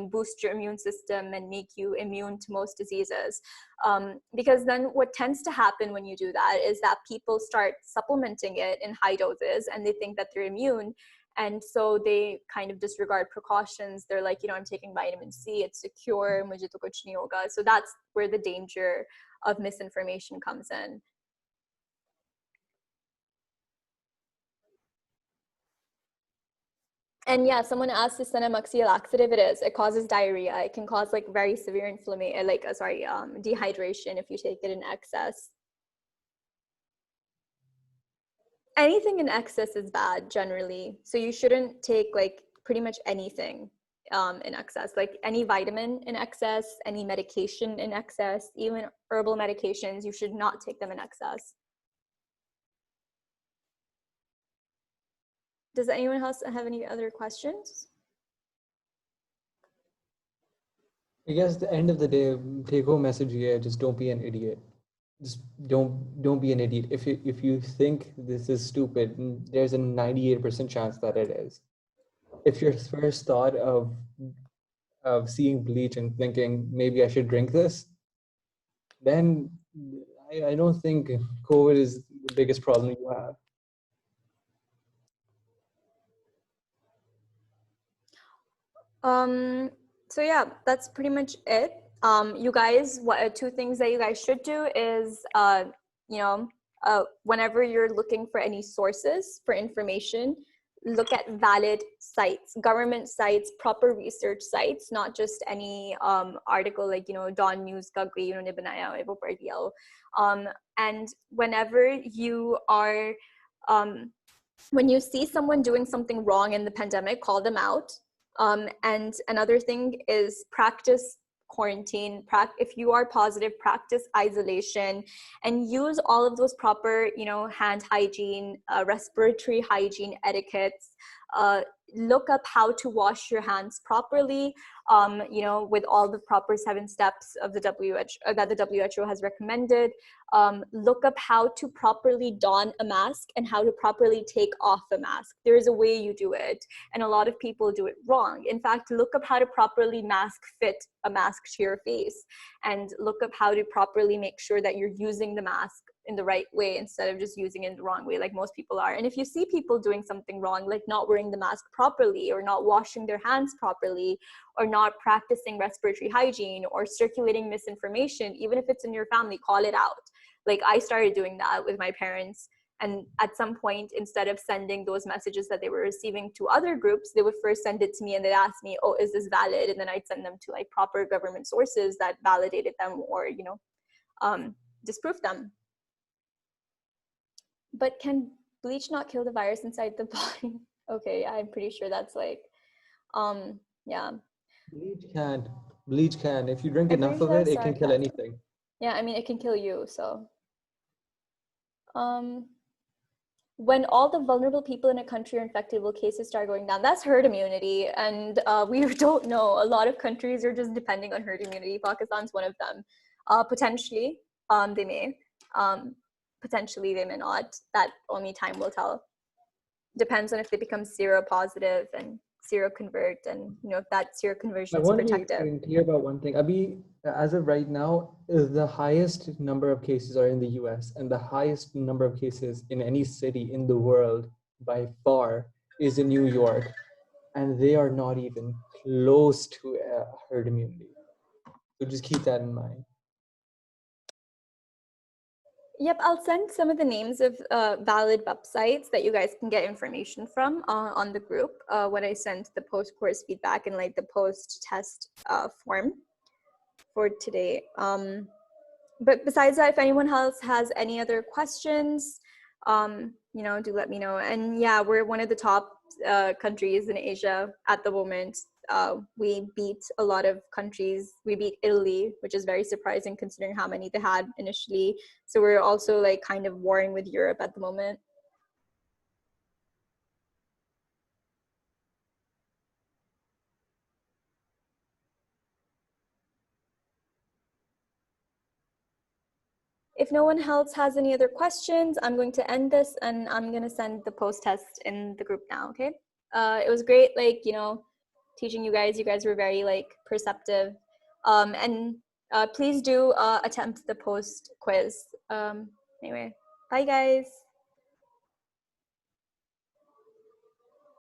boost your immune system and make you immune to most diseases. Because then what tends to happen when you do that is that people start supplementing it in high doses and they think that they're immune. And so they kind of disregard precautions. They're like, I'm taking vitamin C, it's a cure, mujhe to kuch nahi hoga. So that's where the danger of misinformation comes in. And yeah, someone asked, is Sanamaki a laxative? It is. It causes diarrhea. It can cause very severe inflammation, dehydration if you take it in excess. Anything in excess is bad generally. So you shouldn't take pretty much anything in excess, any vitamin in excess, any medication in excess, even herbal medications, you should not take them in excess. Does anyone else have any other questions? I guess at the end of the day, take home message here, just don't be an idiot. Just don't be an idiot. If you think this is stupid, there's a 98% chance that it is. If your first thought of seeing bleach and thinking maybe I should drink this, then I don't think COVID is the biggest problem you have. So yeah, that's pretty much it. You guys, two things that you guys should do is, whenever you're looking for any sources for information, look at valid sites, government sites, proper research sites, not just any article Dawn News ka koi unhone banaya hai, wo padh liya ho. And whenever you are, when you see someone doing something wrong in the pandemic, call them out. And another thing is practice quarantine, if you are positive, practice isolation and use all of those proper, hand hygiene, respiratory hygiene etiquettes. Look up how to wash your hands properly, with all the proper 7 steps of the WHO that the WHO has recommended. Look up how to properly don a mask and how to properly take off a mask. There is a way you do it, and a lot of people do it wrong. In fact, look up how to properly fit a mask to your face, and look up how to properly make sure that you're using the mask in the right way instead of just using it in the wrong way like most people are. And if you see people doing something wrong, like not wearing the mask properly or not washing their hands properly or not practicing respiratory hygiene or circulating misinformation, even if it's in your family, call it out. Like I started doing that with my parents, and at some point, instead of sending those messages that they were receiving to other groups, they would first send it to me and they'd ask me, oh, is this valid? And then I'd send them to like proper government sources that validated them or disprove them. But can bleach not kill the virus inside the body? Okay, I'm pretty sure that's like, yeah. Bleach can. If you drink I'm enough pretty of sure it, that's it can kill sarcasm. anything. Yeah, I mean, it can kill you, so. When all the vulnerable people in a country are infected, will cases start going down? That's herd immunity, and we don't know. A lot of countries are just depending on herd immunity. Pakistan's one of them. Potentially, they may. Potentially, they may not. That only time will tell. Depends on if they become seropositive and seroconvert, and if that seroconversion I is want to protective. be clear about one thing. Abhi, as of right now, the highest number of cases are in the US, and the highest number of cases in any city in the world by far is in New York, and they are not even close to herd immunity. So just keep that in mind. Yep, I'll send some of the names of valid websites that you guys can get information from on the group when I send the post-course feedback and like the post-test form for today. But besides that, if anyone else has any other questions, do let me know. And yeah, we're one of the top countries in Asia at the moment. We beat a lot of countries. We beat Italy, which is very surprising considering how many they had initially. So we're also like kind of warring with Europe at the moment. If no one else has any other questions, I'm going to end this and I'm going to send the post test in the group now, okay? It was great, teaching you guys. You guys were very, perceptive. And please do attempt the post quiz. Anyway, bye, guys.